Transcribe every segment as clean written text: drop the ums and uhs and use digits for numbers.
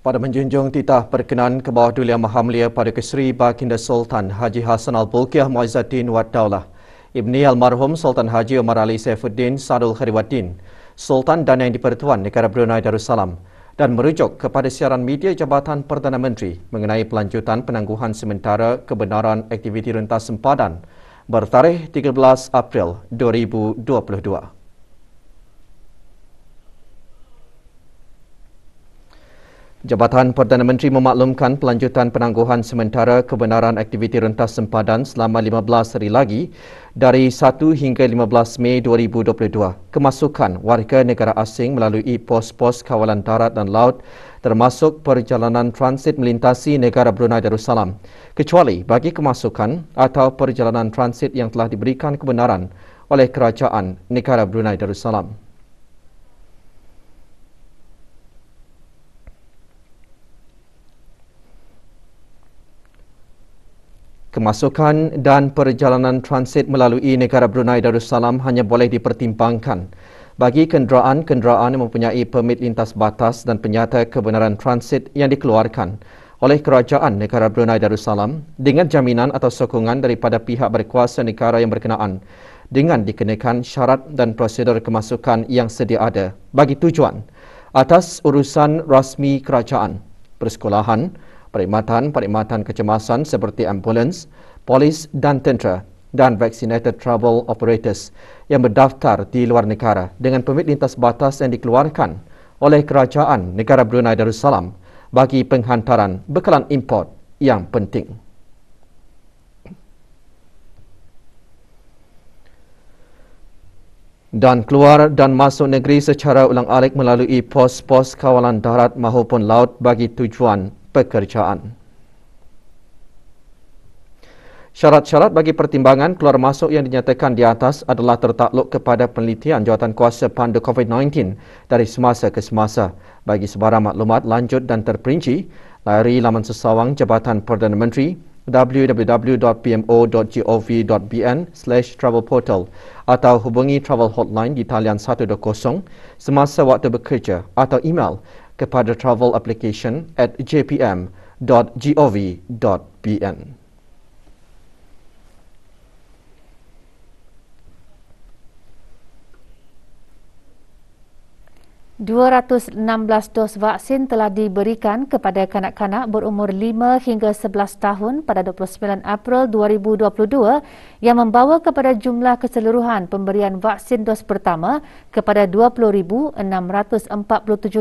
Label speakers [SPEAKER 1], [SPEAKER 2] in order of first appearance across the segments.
[SPEAKER 1] Pada menjunjung titah perkenan ke bawah Duli Yang Maha Mulia pada Kesri Baginda Sultan Haji Hassan Al-Bolkiah Muizzaddin Wad Daulah, Ibni Almarhum Sultan Haji Omar Ali Saifuddin Sadul Khairuddin, Sultan dan Yang di-Pertuan Negara Brunei Darussalam, dan merujuk kepada siaran media Jabatan Perdana Menteri mengenai pelanjutan penangguhan sementara kebenaran aktiviti rentas sempadan bertarikh 13 April 2022. Jabatan Perdana Menteri memaklumkan pelanjutan penangguhan sementara kebenaran aktiviti rentas sempadan selama 15 hari lagi dari 1 hingga 15 Mei 2022. Kemasukan warga negara asing melalui pos-pos kawalan darat dan laut termasuk perjalanan transit melintasi negara Brunei Darussalam, kecuali bagi kemasukan atau perjalanan transit yang telah diberikan kebenaran oleh Kerajaan Negara Brunei Darussalam. Kemasukan dan perjalanan transit melalui negara Brunei Darussalam hanya boleh dipertimbangkan bagi kenderaan-kenderaan yang mempunyai permit lintas batas dan penyata kebenaran transit yang dikeluarkan oleh Kerajaan Negara Brunei Darussalam dengan jaminan atau sokongan daripada pihak berkuasa negara yang berkenaan dengan dikenakan syarat dan prosedur kemasukan yang sedia ada bagi tujuan atas urusan rasmi kerajaan, persekolahan, perkhidmatan kecemasan seperti ambulans, polis dan tentera dan vaccinated travel operators yang berdaftar di luar negara dengan permit lintas batas yang dikeluarkan oleh Kerajaan Negara Brunei Darussalam bagi penghantaran bekalan import yang penting. Dan keluar dan masuk negeri secara ulang-alik melalui pos-pos kawalan darat maupun laut bagi tujuan pekerjaan. Syarat-syarat bagi pertimbangan keluar masuk yang dinyatakan di atas adalah tertakluk kepada penelitian Jawatankuasa Pandu COVID-19 dari semasa ke semasa. Bagi sebarang maklumat lanjut dan terperinci, layari laman sesawang Jabatan Perdana Menteri www.pmo.gov.bn/travel portal atau hubungi travel hotline di talian 120 semasa waktu bekerja atau email kepada travelapplication@jpm.gov.bn.
[SPEAKER 2] $216 dos vaksin telah diberikan kepada kanak-kanak berumur 5 hingga 11 tahun pada 29 April 2022 yang membawa kepada jumlah keseluruhan pemberian vaksin dos pertama kepada 20,647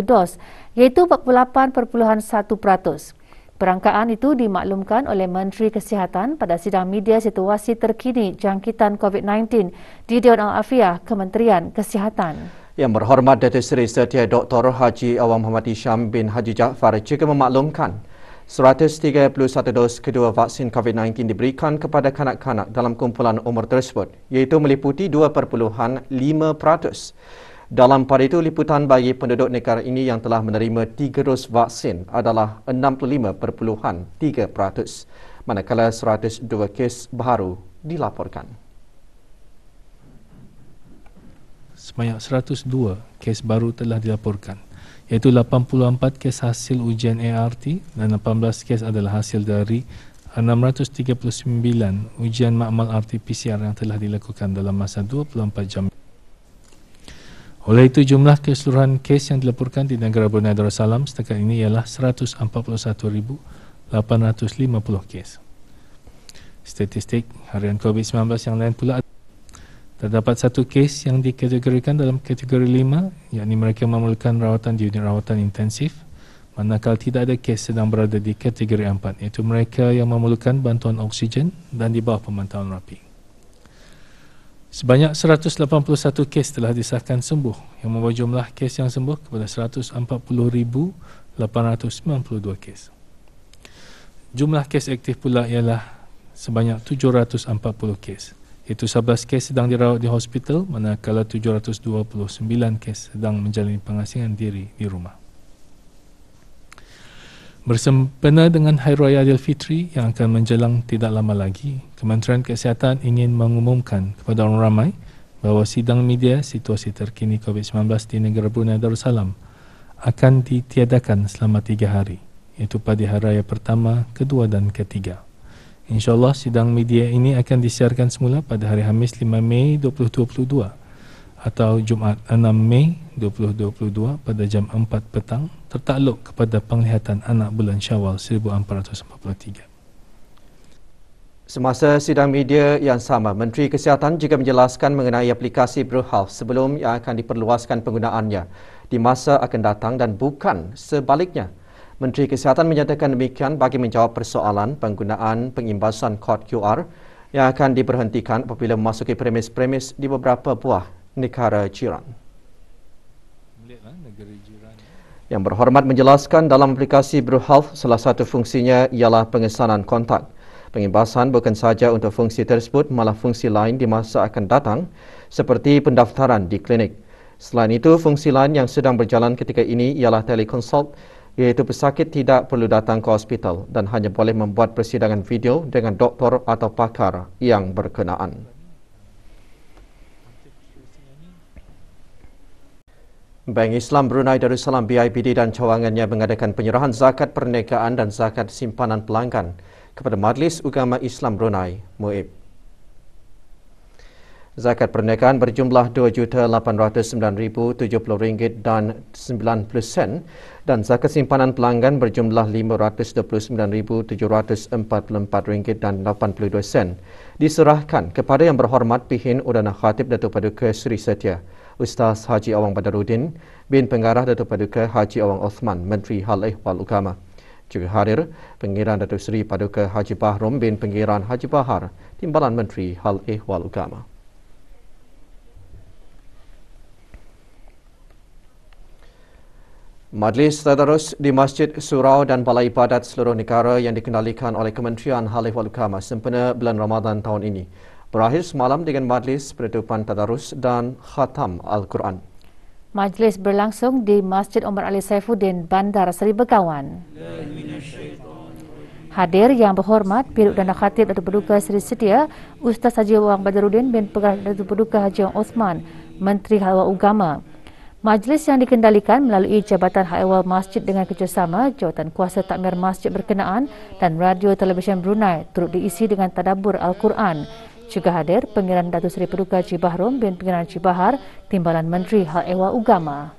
[SPEAKER 2] dos, iaitu 48.1%. Perangkaan itu dimaklumkan oleh Menteri Kesihatan pada sidang media situasi terkini jangkitan COVID-19 di Dewan Al-Afiah Kementerian Kesihatan.
[SPEAKER 1] Yang berhormat Datuk Seri Setia Dr. Haji Awang Muhammad Hisham bin Haji Jaafar juga memaklumkan 131 dos kedua vaksin COVID-19 diberikan kepada kanak-kanak dalam kumpulan umur tersebut, iaitu meliputi 2.5%. Dalam pada itu, liputan bagi penduduk negara ini yang telah menerima 3 dos vaksin adalah 65.3%, manakala 102 kes baru dilaporkan.
[SPEAKER 3] Sebanyak 102 kes baru telah dilaporkan, iaitu 84 kes hasil ujian ART dan 18 kes adalah hasil dari 639 ujian makmal RT-PCR yang telah dilakukan dalam masa 24 jam. Oleh itu, jumlah keseluruhan kes yang dilaporkan di negara Brunei Darussalam setakat ini ialah 141,850 kes. Statistik harian COVID-19 yang lain pula terdapat satu kes yang dikategorikan dalam kategori 5, yakni mereka memerlukan rawatan di unit rawatan intensif, manakala tidak ada kes sedang berada di kategori 4, iaitu mereka yang memerlukan bantuan oksigen dan di bawah pemantauan rapi. Sebanyak 181 kes telah disahkan sembuh, yang membawa jumlah kes yang sembuh kepada 140,892 kes. Jumlah kes aktif pula ialah sebanyak 740 kes. Iaitu 11 kes sedang dirawat di hospital, manakala 729 kes sedang menjalani pengasingan diri di rumah. Bersempena dengan Hari Raya Aidilfitri yang akan menjelang tidak lama lagi, Kementerian Kesihatan ingin mengumumkan kepada orang ramai bahawa sidang media situasi terkini COVID-19 di negara Brunei Darussalam akan ditiadakan selama 3 hari, iaitu pada hari raya pertama, kedua dan ketiga. InsyaAllah sidang media ini akan disiarkan semula pada hari Khamis 5 Mei 2022 atau Jumaat 6 Mei 2022 pada jam 4 petang tertakluk kepada penglihatan anak bulan Syawal 1443.
[SPEAKER 1] Semasa sidang media yang sama, Menteri Kesihatan juga menjelaskan mengenai aplikasi BruHealth sebelum yang akan diperluaskan penggunaannya di masa akan datang dan bukan sebaliknya. Menteri Kesihatan menyatakan demikian bagi menjawab persoalan penggunaan pengimbasan kod QR yang akan diberhentikan apabila memasuki premis-premis di beberapa buah negara jiran. Yang berhormat menjelaskan dalam aplikasi BruHealth, salah satu fungsinya ialah pengesanan kontak. Pengimbasan bukan sahaja untuk fungsi tersebut, malah fungsi lain di masa akan datang seperti pendaftaran di klinik. Selain itu, fungsi lain yang sedang berjalan ketika ini ialah teleconsult, iaitu pesakit tidak perlu datang ke hospital dan hanya boleh membuat persidangan video dengan doktor atau pakar yang berkenaan. Bank Islam Brunei Darussalam BIPD dan cawangannya mengadakan penyerahan zakat perniagaan dan zakat simpanan pelanggan kepada Majlis Ugama Islam Brunei, MUIB. Zakat perniagaan berjumlah RM2,809,070 dan 90 sen dan zakat simpanan pelanggan berjumlah RM529,744 dan 82 sen diserahkan kepada Yang Berhormat Pihin Udana Khatib Datuk Paduka Seri Setia Ustaz Haji Awang Badaruddin bin Pengarah Datuk Paduka Haji Awang Osman, Menteri Hal Ehwal Agama. Juga hadir Pengiran Datuk Seri Paduka Haji Bahrom bin Pengiran Haji Bahar, Timbalan Menteri Hal Ehwal Agama. Majlis Tadarus di Masjid Surau dan Balai Ibadat seluruh negara yang dikendalikan oleh Kementerian Hal Ehwal Agama sempena bulan Ramadan tahun ini berakhir semalam dengan majlis penutupan Tadarus dan khatam Al-Quran.
[SPEAKER 2] Majlis berlangsung di Masjid Omar Ali Saifuddin, Bandar Seri Begawan. Hadir Yang Berhormat Pir Udana Khatib Datuk Paduka Seri Setia Ustaz Haji Awang Badaruddin bin Pengarah Datuk Paduka Haji Awang Osman, Menteri Hal Ehwal Agama. Majlis yang dikendalikan melalui Jabatan Hal Ehwal Masjid dengan kerjasama Jawatan Kuasa Takmir Masjid Berkenaan dan Radio Televisyen Brunei turut diisi dengan tadabbur Al-Quran. Juga hadir Pengiran Datuk Seri Paduka Haji Bahrom bin Pengiran Haji Bahar, Timbalan Menteri Hal Ehwal Agama.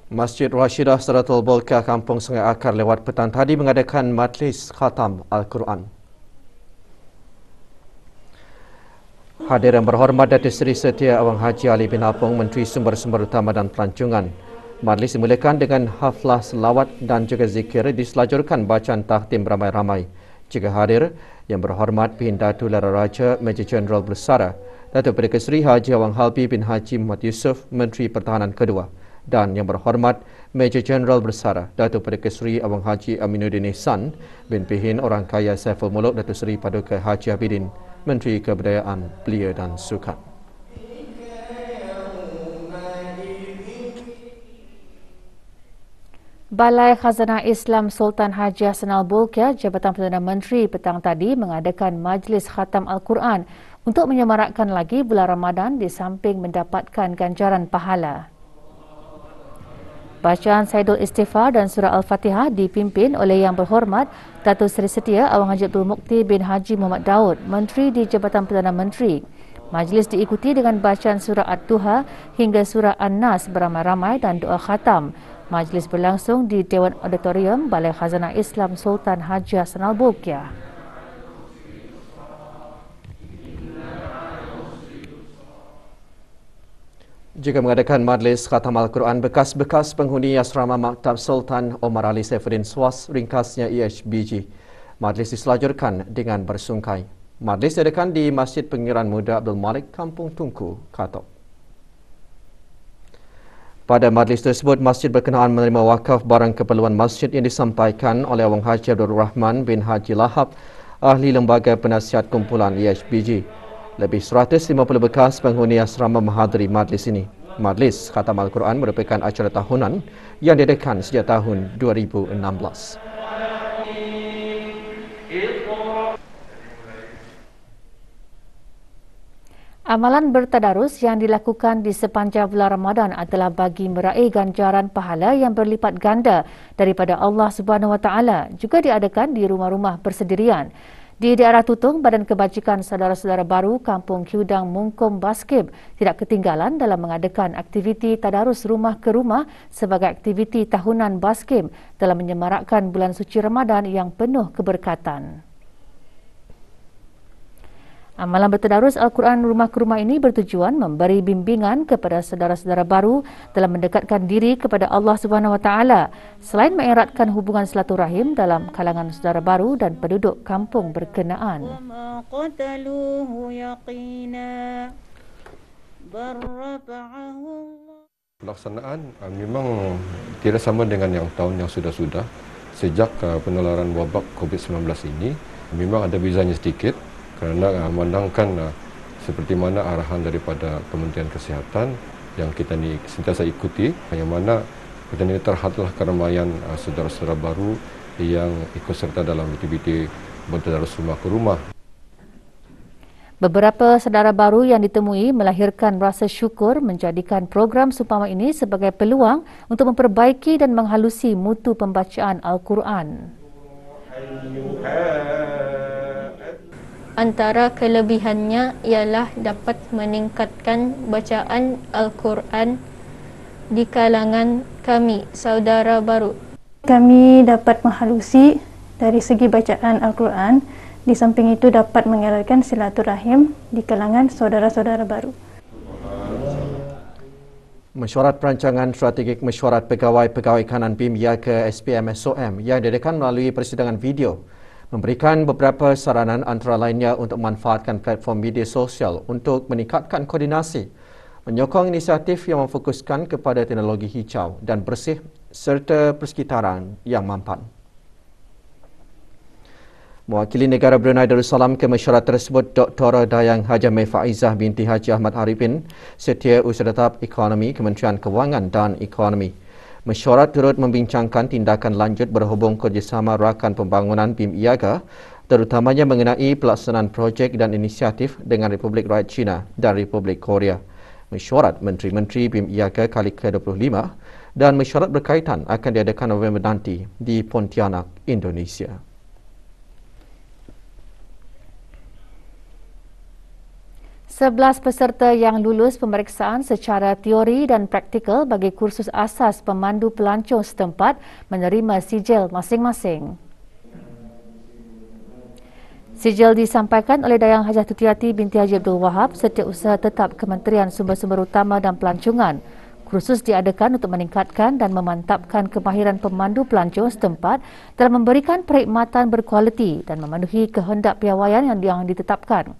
[SPEAKER 1] Masjid Rashidah Saratul Bolkah Kampung Sungai Akar lewat petang tadi mengadakan majlis khatam Al-Quran. Hadir Yang Berhormat Datuk Seri Setia Awang Haji Ali bin Apong, Menteri Sumber-Sumber Utama dan Pelancongan. Majlis dimulakan dengan haflah selawat dan juga zikir diselajurkan bacaan tahtim ramai-ramai. Juga hadir Yang Berhormat Pihin Datuk Lara Raja Major Jeneral Bersara Datuk Paduka Seri Haji Awang Halbi bin Haji Muhammad Yusof, Menteri Pertahanan Kedua, dan Yang Berhormat Major Jeneral Bersara Datuk Paduka Seri Awang Haji Aminuddin Ihsan bin Pihin Orang Kaya Saiful Muluk Datuk Seri Paduka Haji Abidin, Menteri Kebudayaan, Belia dan Sukan.
[SPEAKER 2] Balai Khazanah Islam Sultan Haji Hassanal Bolkiah, Jabatan Perdana Menteri petang tadi mengadakan majlis khatam Al-Quran untuk menyemarakkan lagi bulan Ramadan di samping mendapatkan ganjaran pahala. Bacaan Saidul Istighfar dan Surah Al-Fatihah dipimpin oleh Yang Berhormat Datuk Seri Setia Awang Haji Abdul Mukti bin Haji Muhammad Daud, Menteri di Jabatan Perdana Menteri. Majlis diikuti dengan bacaan Surah Ad-Duha hingga Surah An-Nas beramai-ramai dan doa khatam. Majlis berlangsung di Dewan Auditorium Balai Khazanah Islam Sultan Haji Hassanal Bolkiah.
[SPEAKER 1] Juga mengadakan majlis khatam Al-Quran bekas-bekas penghuni Asrama Maktab Sultan Omar Ali Saifuddin SWAS, ringkasnya EHBG. Majlis diselajurkan dengan bersungkai. Majlis diadakan di Masjid Pengiran Muda Abdul Malik, Kampung Tungku, Katok. Pada majlis tersebut, masjid berkenaan menerima wakaf barang keperluan masjid yang disampaikan oleh Awang Haji Abdul Rahman bin Haji Lahab, ahli Lembaga Penasihat Kumpulan EHBG. Lebih 150 bekas penghuni asrama menghadiri majlis ini. Majlis Khatam Al-Quran merupakan acara tahunan yang diadakan sejak tahun 2016.
[SPEAKER 2] Amalan bertadarus yang dilakukan di sepanjang bulan Ramadan adalah bagi meraih ganjaran pahala yang berlipat ganda daripada Allah Subhanahu Wa Taala. Juga diadakan di rumah-rumah bersendirian. Di daerah Tutung, Badan Kebajikan Saudara-saudara Baru Kampung Kiudang Mungkum Baskim tidak ketinggalan dalam mengadakan aktiviti tadarus rumah ke rumah sebagai aktiviti tahunan Baskim dalam menyemarakkan bulan suci Ramadan yang penuh keberkatan. Amalan bertadarus Al-Quran rumah ke rumah ini bertujuan memberi bimbingan kepada saudara-saudara baru dalam mendekatkan diri kepada Allah Subhanahu Wa Taala, selain mengeratkan hubungan silaturahim dalam kalangan saudara baru dan penduduk kampung berkenaan.
[SPEAKER 4] Pelaksanaan memang tidak sama dengan yang tahun yang sudah-sudah. Sejak penularan wabak COVID-19 ini, memang ada bezanya sedikit. Kerana memandangkan seperti mana arahan daripada Kementerian Kesihatan yang kita ni sentiasa ikuti, yang mana kita ni terhadlah keramaian saudara-saudara baru yang ikut serta dalam aktiviti bertadarus rumah ke rumah.
[SPEAKER 2] Beberapa saudara baru yang ditemui melahirkan rasa syukur menjadikan program seumpama ini sebagai peluang untuk memperbaiki dan menghalusi mutu pembacaan Al-Quran.
[SPEAKER 5] Antara kelebihannya ialah dapat meningkatkan bacaan Al-Quran di kalangan kami, saudara baru.
[SPEAKER 6] Kami dapat menghalusi dari segi bacaan Al-Quran, di samping itu dapat mengeratkan silaturahim di kalangan saudara-saudara baru.
[SPEAKER 1] Mesyuarat Perancangan Strategik Mesyuarat Pegawai-Pegawai Kanan BIM ke SPM SOM yang diadakan melalui persidangan video memberikan beberapa saranan antara lainnya untuk memanfaatkan platform media sosial untuk meningkatkan koordinasi, menyokong inisiatif yang memfokuskan kepada teknologi hijau dan bersih serta persekitaran yang mampan. Mewakili negara Brunei Darussalam ke mesyuarat tersebut, Dr. Dayang Hajameh Faizah binti Haji Ahmad Arifin, Setiausaha Tetap Ekonomi Kementerian Kewangan dan Ekonomi. Mesyuarat turut membincangkan tindakan lanjut berhubung kerjasama rakan pembangunan BIM IAGA, terutamanya mengenai pelaksanaan projek dan inisiatif dengan Republik Rakyat China dan Republik Korea. Mesyuarat Menteri-Menteri BIM IAGA kali ke-25 dan mesyuarat berkaitan akan diadakan November nanti di Pontianak, Indonesia.
[SPEAKER 2] Sebelas peserta yang lulus pemeriksaan secara teori dan praktikal bagi kursus asas pemandu pelancong setempat menerima sijil masing-masing. Sijil disampaikan oleh Dayang Hajah Tutiati binti Haji Abdul Wahab, Setiausaha Tetap Kementerian Sumber-Sumber Utama dan Pelancongan. Kursus diadakan untuk meningkatkan dan memantapkan kemahiran pemandu pelancong setempat dalam memberikan perkhidmatan berkualiti dan memenuhi kehendak piawaian yang ditetapkan.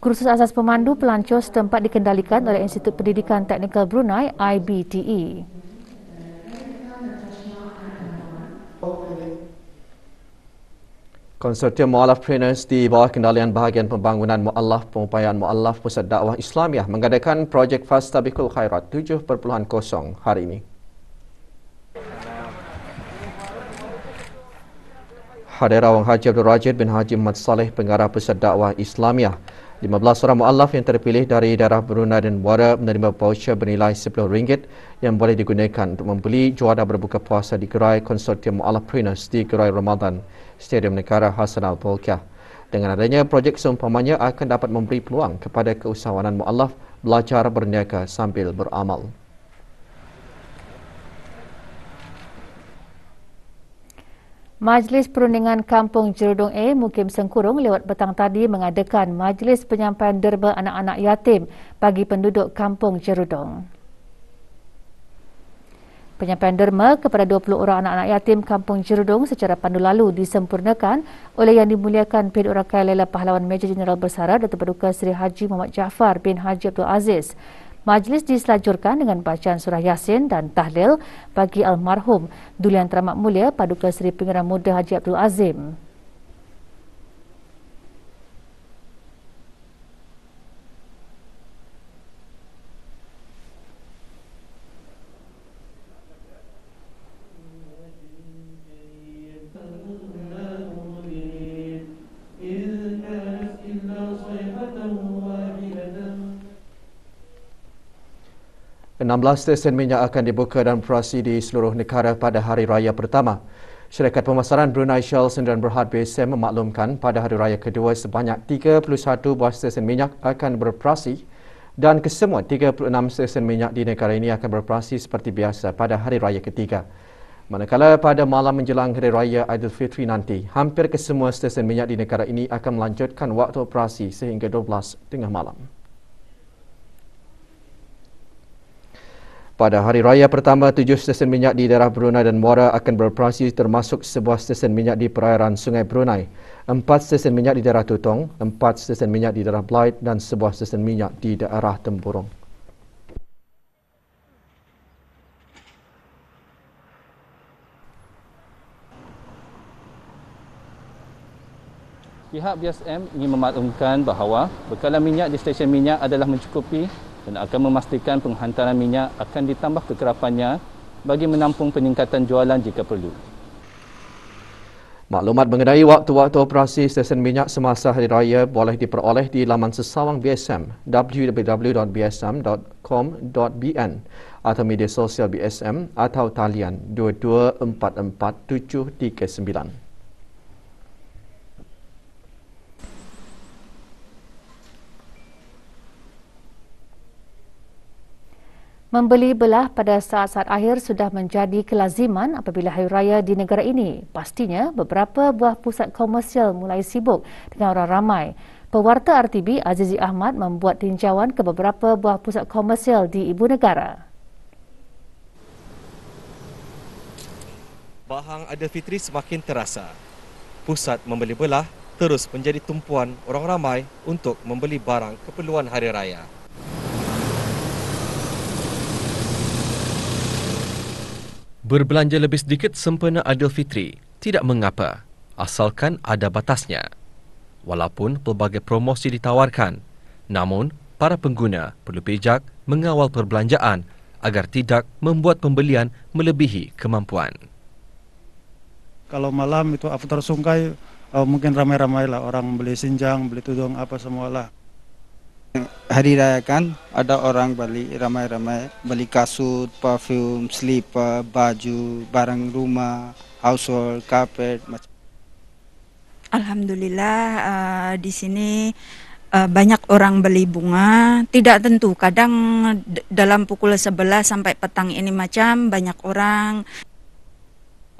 [SPEAKER 2] Kursus asas pemandu pelancong setempat dikendalikan oleh Institut Pendidikan Teknikal Brunei IBTE.
[SPEAKER 1] Konsortium Mu'allafpreneurs di bawah kendalian Bahagian Pembangunan Mu'allaf Pengupayaan Mu'allaf Pusat Dakwah Islamiah mengadakan projek Fastabiqul Khairat 7.0 hari ini. Hadir Awang Haji Abdul Rajid bin Haji Muhammad Saleh, Pengarah Pusat Dakwah Islamiah. 15 orang mu'allaf yang terpilih dari daerah Brunei dan Buara menerima voucher bernilai RM10 yang boleh digunakan untuk membeli juadah berbuka puasa di gerai Konsortium Mu'allafpreneurs di Gerai Ramadan, Stadium Negara Hassan Al-Bolkiah. Dengan adanya projek seumpamanya akan dapat memberi peluang kepada keusahawanan mu'allaf belajar berniaga sambil beramal.
[SPEAKER 2] Majlis Perundingan Kampung Jerudong A, Mukim Sengkurung lewat petang tadi mengadakan majlis penyampaian derma anak-anak yatim bagi penduduk Kampung Jerudong. Penyampaian derma kepada 20 orang anak-anak yatim Kampung Jerudong secara pandu lalu disempurnakan oleh Yang Dimuliakan Penduduk Rakyat Lela Pahlawan Major Jeneral Bersara Datuk Paduka Seri Haji Muhammad Jaafar bin Haji Abdul Aziz. Majlis diselajurkan dengan bacaan surah Yasin dan tahlil bagi almarhum Duli Yang Teramat Mulia Paduka Seri Pengarah Muda Haji Abdul Azim.
[SPEAKER 1] 16 stesen minyak akan dibuka dan beroperasi di seluruh negara pada hari raya pertama. Syarikat Pemasaran Brunei Shell Sdn Bhd BSM memaklumkan pada hari raya kedua sebanyak 31 buah stesen minyak akan beroperasi dan kesemua 36 stesen minyak di negara ini akan beroperasi seperti biasa pada hari raya ketiga. Manakala pada malam menjelang Hari Raya Aidilfitri nanti, hampir kesemua stesen minyak di negara ini akan melanjutkan waktu operasi sehingga 12 tengah malam. Pada hari raya pertama, 7 stesen minyak di daerah Brunei dan Muara akan beroperasi termasuk sebuah stesen minyak di perairan Sungai Brunei, 4 stesen minyak di daerah Tutong, 4 stesen minyak di daerah Blight dan sebuah stesen minyak di daerah Tempurung.
[SPEAKER 7] Pihak BSM ingin memaklumkan bahawa bekalan minyak di stesen minyak adalah mencukupi dan akan memastikan penghantaran minyak akan ditambah kekerapannya bagi menampung peningkatan jualan jika perlu.
[SPEAKER 1] Maklumat mengenai waktu-waktu operasi stesen minyak semasa Hari Raya boleh diperoleh di laman sesawang BSM www.bsm.com.bn atau media sosial BSM atau talian 2244 739.
[SPEAKER 2] Membeli belah pada saat-saat akhir sudah menjadi kelaziman apabila hari raya di negara ini. Pastinya beberapa buah pusat komersial mulai sibuk dengan orang ramai. Pewarta RTB Azizi Ahmad membuat tinjauan ke beberapa buah pusat komersial di ibu negara.
[SPEAKER 8] Bahang Aidilfitri semakin terasa. Pusat membeli belah terus menjadi tumpuan orang ramai untuk membeli barang keperluan hari raya. Berbelanja lebih sedikit sempena Aidilfitri tidak mengapa, asalkan ada batasnya. Walaupun pelbagai promosi ditawarkan, namun para pengguna perlu bijak mengawal perbelanjaan agar tidak membuat pembelian melebihi kemampuan.
[SPEAKER 9] Kalau malam itu after sungkai mungkin ramai-ramai lah orang beli sinjang, beli tudung apa semualah.
[SPEAKER 10] Hari raya kan ada orang beli ramai-ramai, beli kasut, parfum, slipper, baju, barang rumah, household, karpet.
[SPEAKER 11] Alhamdulillah di sini banyak orang beli bunga. Tidak tentu, kadang dalam pukul 11 sampai petang ini macam banyak orang.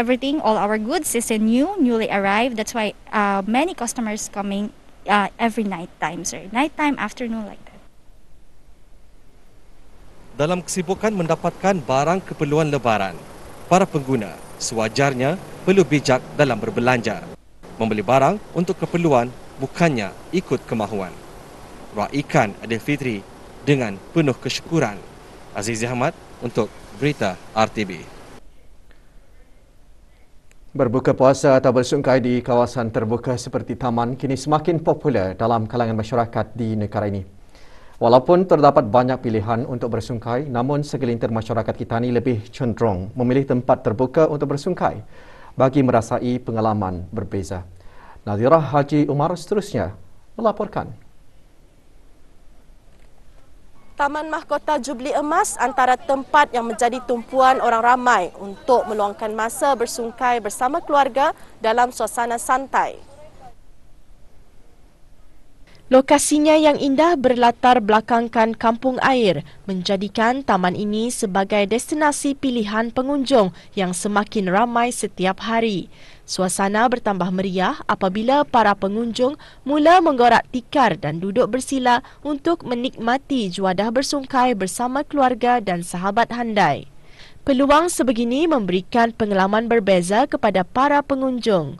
[SPEAKER 12] Everything, all our goods is newly arrived. That's why many customers coming every night time, sir. Night time, afternoon, like that.
[SPEAKER 8] Dalam kesibukan mendapatkan barang keperluan lebaran, para pengguna sewajarnya perlu bijak dalam berbelanja. Membeli barang untuk keperluan bukannya ikut kemahuan. Raikan Aidilfitri dengan penuh kesyukuran. Azizi Ahmad untuk Berita RTB.
[SPEAKER 1] Berbuka puasa atau bersungkai di kawasan terbuka seperti taman kini semakin popular dalam kalangan masyarakat di negara ini. Walaupun terdapat banyak pilihan untuk bersungkai, namun segelintir masyarakat kita ini lebih cenderung memilih tempat terbuka untuk bersungkai bagi merasai pengalaman berbeza. Nadira Haji Umar seterusnya melaporkan.
[SPEAKER 13] Taman Mahkota Jubli Emas antara tempat yang menjadi tumpuan orang ramai untuk meluangkan masa bersungkai bersama keluarga dalam suasana santai. Lokasinya yang indah berlatar belakangkan kampung air menjadikan taman ini sebagai destinasi pilihan pengunjung yang semakin ramai setiap hari. Suasana bertambah meriah apabila para pengunjung mula menggorak tikar dan duduk bersila untuk menikmati juadah bersungkai bersama keluarga dan sahabat handai. Peluang sebegini memberikan pengalaman berbeza kepada para pengunjung.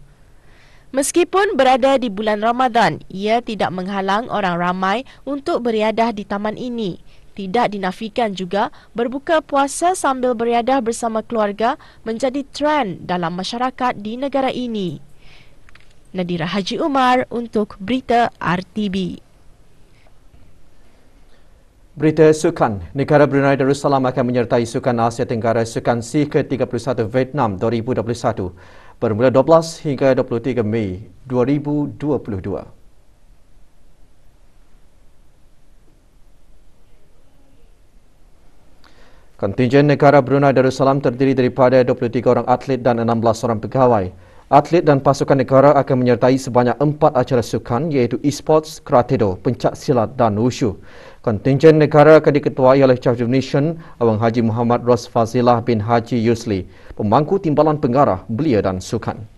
[SPEAKER 13] Meskipun berada di bulan Ramadan, ia tidak menghalang orang ramai untuk beriadah di taman ini. Tidak dinafikan juga berbuka puasa sambil beriadah bersama keluarga menjadi trend dalam masyarakat di negara ini. Nadira Haji Umar untuk Berita RTB.
[SPEAKER 1] Berita Sukan. Negara Brunei Darussalam akan menyertai Sukan Asia Tenggara Sukan C ke-31 Vietnam 2021 bermula 12 hingga 23 Mei 2022. Kontingen negara Brunei Darussalam terdiri daripada 23 orang atlet dan 16 orang pegawai. Atlet dan pasukan negara akan menyertai sebanyak 4 acara sukan iaitu e-sports, karate-do, pencak silat dan wushu. Kontingen negara akan diketuai oleh Chief of Nation Abang Haji Muhammad Ros Fazilah bin Haji Yusli, pemangku timbalan pengarah belia dan sukan.